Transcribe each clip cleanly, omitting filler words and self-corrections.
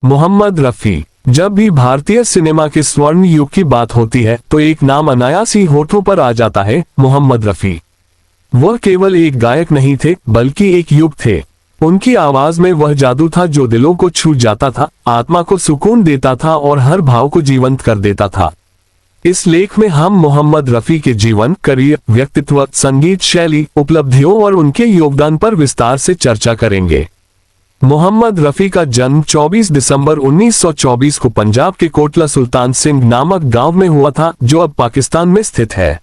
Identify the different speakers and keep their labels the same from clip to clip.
Speaker 1: मोहम्मद रफी। जब भी भारतीय सिनेमा के स्वर्ण युग की बात होती है तो एक नाम अनायास ही होठों पर आ जाता है, मोहम्मद रफी। वह केवल एक गायक नहीं थे बल्कि एक युग थे। उनकी आवाज में वह जादू था जो दिलों को छू जाता था, आत्मा को सुकून देता था और हर भाव को जीवंत कर देता था। इस लेख में हम मोहम्मद रफी के जीवन, करियर, व्यक्तित्व, संगीत शैली, उपलब्धियों और उनके योगदान पर विस्तार से चर्चा करेंगे। मोहम्मद रफी का जन्म 24 दिसंबर 1924 को पंजाब के कोटला सुल्तान सिंह नामक गांव में हुआ था, जो अब पाकिस्तान में स्थित है।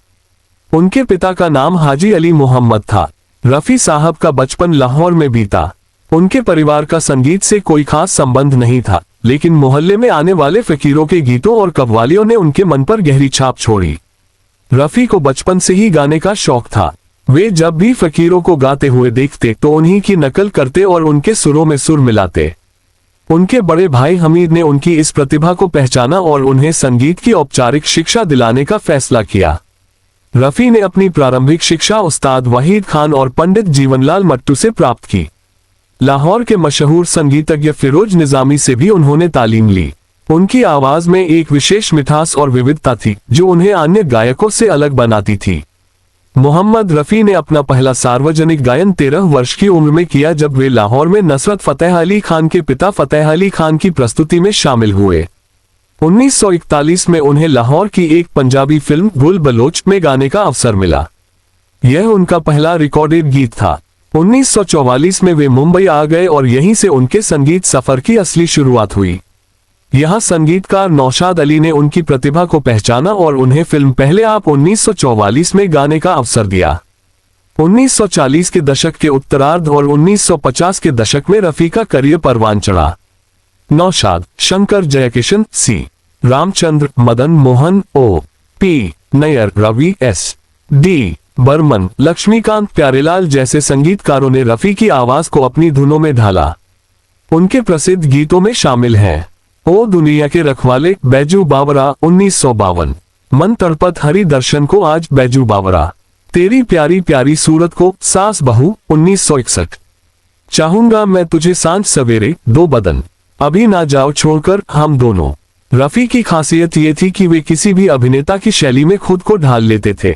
Speaker 1: उनके पिता का नाम हाजी अली मोहम्मद था। रफी साहब का बचपन लाहौर में बीता। उनके परिवार का संगीत से कोई खास संबंध नहीं था, लेकिन मोहल्ले में आने वाले फकीरों के गीतों और कव्वालियों ने उनके मन पर गहरी छाप छोड़ी। रफी को बचपन से ही गाने का शौक था। वे जब भी फकीरों को गाते हुए देखते तो उन्हीं की नकल करते और उनके सुरों में सुर मिलाते। उनके बड़े भाई हमीद ने उनकी इस प्रतिभा को पहचाना और उन्हें संगीत की औपचारिक शिक्षा दिलाने का फैसला किया। रफी ने अपनी प्रारंभिक शिक्षा उस्ताद वहीद खान और पंडित जीवनलाल मट्टू से प्राप्त की। लाहौर के मशहूर संगीतज्ञ फिरोज निजामी से भी उन्होंने तालीम ली। उनकी आवाज में एक विशेष मिठास और विविधता थी जो उन्हें अन्य गायकों से अलग बनाती थी। मोहम्मद रफी ने अपना पहला सार्वजनिक गायन 13 वर्ष की उम्र में किया, जब वे लाहौर में नुसरत फतेह अली खान के पिता फतेह अली खान की प्रस्तुति में शामिल हुए। 1941 में उन्हें लाहौर की एक पंजाबी फिल्म गुल बलोच में गाने का अवसर मिला। यह उनका पहला रिकॉर्डेड गीत था। 1944 में वे मुंबई आ गए और यहीं से उनके संगीत सफर की असली शुरुआत हुई। यहाँ संगीतकार नौशाद अली ने उनकी प्रतिभा को पहचाना और उन्हें फिल्म पहले आप 1944 में गाने का अवसर दिया। 1940 के दशक के उत्तरार्ध और 1950 के दशक में रफी का करियर परवान चढ़ा। Naushad, Shankar Jaikishan, C Ramchandra, Madan Mohan, O P Nayyar, Ravi S D Burman, Laxmikant Pyarelal जैसे संगीतकारों ने रफी की आवाज को अपनी धुनों में ढाला। उनके प्रसिद्ध गीतों में शामिल हैं ओ दुनिया के रखवाले, बैजू बावरा 1952, मन तड़पत हरि दर्शन को आज बैजू बावरा, तेरी प्यारी प्यारी सूरत को सास बहू 1961, चाहूंगा मैं तुझे सांझ सवेरे, दो बदन, अभी ना जाओ छोड़कर, हम दोनों। रफी की खासियत ये थी कि वे किसी भी अभिनेता की शैली में खुद को ढाल लेते थे।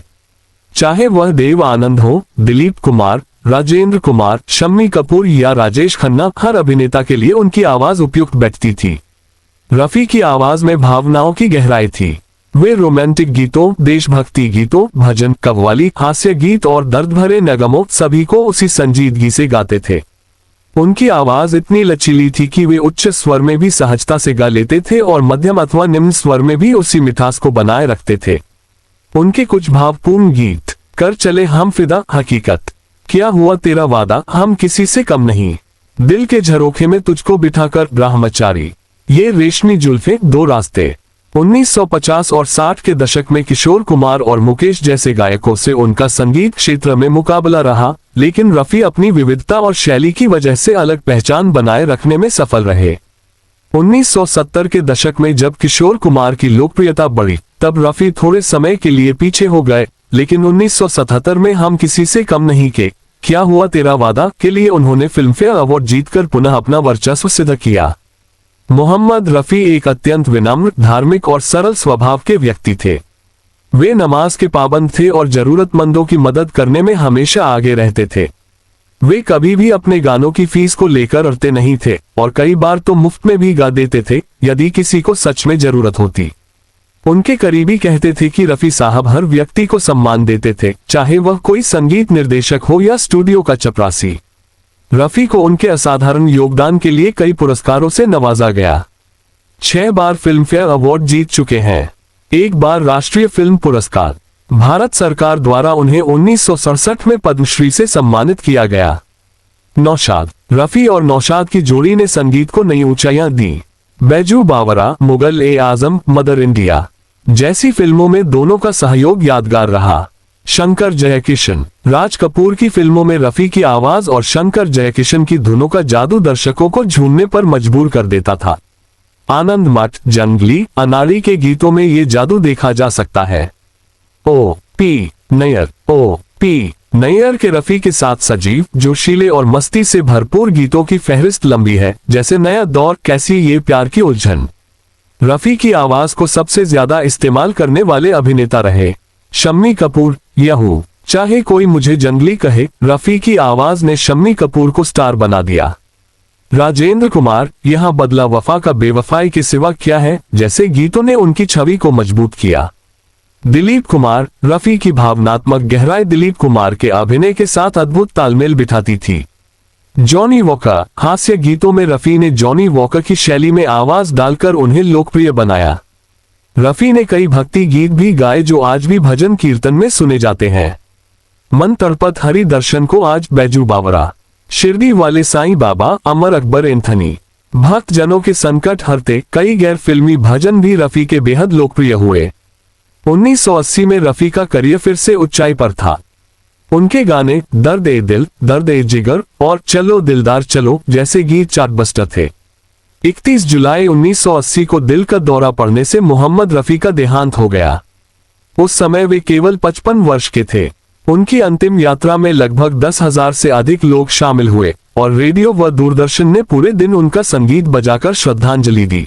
Speaker 1: चाहे वह देव आनंद हो, दिलीप कुमार, राजेंद्र कुमार, शम्मी कपूर या राजेश खन्ना, हर अभिनेता के लिए उनकी आवाज उपयुक्त बैठती थी। रफी की आवाज में भावनाओं की गहराई थी। वे रोमांटिक गीतों, देशभक्ति गीतों, भजन, कव्वाली, हास्य गीत और दर्द भरे नगमों सभी को उसी संजीदगी से गाते थे। उनकी आवाज इतनी लचीली थी कि वे उच्च स्वर में भी सहजता से गा लेते थे और मध्यम अथवा निम्न स्वर में भी उसी मिठास को बनाए रखते थे। उनके कुछ भावपूर्ण गीत, कर चले हम फिदा, हकीकत, क्या हुआ तेरा वादा, हम किसी से कम नहीं, दिल के झरोखे में तुझको बिठाकर, ब्रह्मचारी, ये रेशमी जुल्फे, दो रास्ते। 1950 और 60 के दशक में किशोर कुमार और मुकेश जैसे गायकों से उनका संगीत क्षेत्र में मुकाबला रहा, लेकिन रफी अपनी विविधता और शैली की वजह से अलग पहचान बनाए रखने में सफल रहे। 1970 के दशक में जब किशोर कुमार की लोकप्रियता बढ़ी, तब रफी थोड़े समय के लिए पीछे हो गए, लेकिन 1977 में हम किसी से कम नहीं के, क्या हुआ तेरा वादा के लिए उन्होंने फिल्मफेयर अवार्ड जीतकर पुनः अपना वर्चस्व सिद्ध किया। मोहम्मद रफी एक अत्यंत विनम्र, धार्मिक और सरल स्वभाव के व्यक्ति थे। वे नमाज के पाबंद थे और जरूरतमंदों की मदद करने में हमेशा आगे रहते थे। वे कभी भी अपने गानों की फीस को लेकर अड़ते नहीं थे और कई बार तो मुफ्त में भी गा देते थे यदि किसी को सच में जरूरत होती। उनके करीबी कहते थे कि रफी साहब हर व्यक्ति को सम्मान देते थे, चाहे वह कोई संगीत निर्देशक हो या स्टूडियो का चपरासी। रफी को उनके असाधारण योगदान के लिए कई पुरस्कारों से नवाजा गया। 6 बार फिल्मफेयर अवार्ड जीत चुके हैं, 1 बार राष्ट्रीय फिल्म पुरस्कार। भारत सरकार द्वारा उन्हें 1967 में पद्मश्री से सम्मानित किया गया। नौशाद, रफी और नौशाद की जोड़ी ने संगीत को नई ऊंचाइयां दी। बैजू बावरा, मुगल ए आजम, मदर इंडिया जैसी फिल्मों में दोनों का सहयोग यादगार रहा। शंकर जयकिशन, राज कपूर की फिल्मों में रफी की आवाज और शंकर जयकिशन की धुनों का जादू दर्शकों को झूमने पर मजबूर कर देता था। आनंद मठ, जंगली, अनाड़ी के गीतों में ये जादू देखा जा सकता है। O P Nayyar, O P Nayyar के रफी के साथ सजीव, जोशीले और मस्ती से भरपूर गीतों की फहरिस्त लंबी है, जैसे नया दौर, कैसी ये प्यार की उलझन। रफी की आवाज को सबसे ज्यादा इस्तेमाल करने वाले अभिनेता रहे शम्मी कपूर, यहू चाहे कोई मुझे जंगली कहे। रफी की आवाज ने शम्मी कपूर को स्टार बना दिया। राजेंद्र कुमार, यहाँ बदला वफा का बेवफाई के सिवा क्या है, जैसे गीतों ने उनकी छवि को मजबूत किया। दिलीप कुमार, रफी की भावनात्मक गहराई दिलीप कुमार के अभिनय के साथ अद्भुत तालमेल बिठाती थी। जॉनी वॉकर, हास्य गीतों में रफी ने जॉनी वॉकर की शैली में आवाज डालकर उन्हें लोकप्रिय बनाया। रफी ने कई भक्ति गीत भी गाए जो आज भी भजन कीर्तन में सुने जाते हैं। मन तड़पत हरि दर्शन को आज बैजू बावरा, शिरडी वाले साईं बाबा, अमर अकबर एंथनी, भक्त जनों के संकट हरते, कई गैर फिल्मी भजन भी रफी के बेहद लोकप्रिय हुए। 1980 में रफी का करियर फिर से ऊंचाई पर था। उनके गाने दर्द ए दिल, दर्द ए जिगर और चलो दिलदार चलो जैसे गीत चार्टबस्टर थे। 31 जुलाई 1980 को दिल का दौरा पड़ने से मोहम्मद रफी का देहांत हो गया। उस समय वे केवल 55 वर्ष के थे। उनकी अंतिम यात्रा में लगभग 10,000 से अधिक लोग शामिल हुए और रेडियो व दूरदर्शन ने पूरे दिन उनका संगीत बजाकर श्रद्धांजलि दी।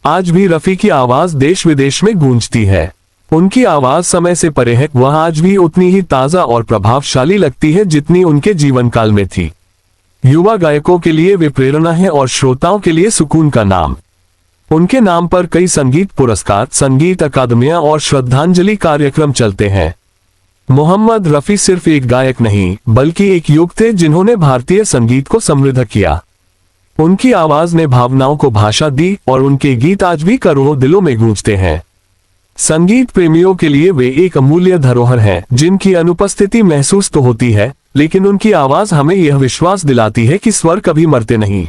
Speaker 1: आज भी रफी की आवाज देश विदेश में गूंजती है। उनकी आवाज समय से परे है, वह आज भी उतनी ही ताजा और प्रभावशाली लगती है जितनी उनके जीवन काल में थी। युवा गायकों के लिए वे प्रेरणा है और श्रोताओं के लिए सुकून का नाम। उनके नाम पर कई संगीत पुरस्कार, संगीत अकादमियां और श्रद्धांजलि कार्यक्रम चलते हैं। मोहम्मद रफी सिर्फ एक गायक नहीं बल्कि एक युग थे जिन्होंने भारतीय संगीत को समृद्ध किया। उनकी आवाज ने भावनाओं को भाषा दी और उनके गीत आज भी करोड़ों दिलों में गूंजते हैं। संगीत प्रेमियों के लिए वे एक अमूल्य धरोहर हैं जिनकी अनुपस्थिति महसूस तो होती है, लेकिन उनकी आवाज हमें यह विश्वास दिलाती है कि स्वर कभी मरते नहीं।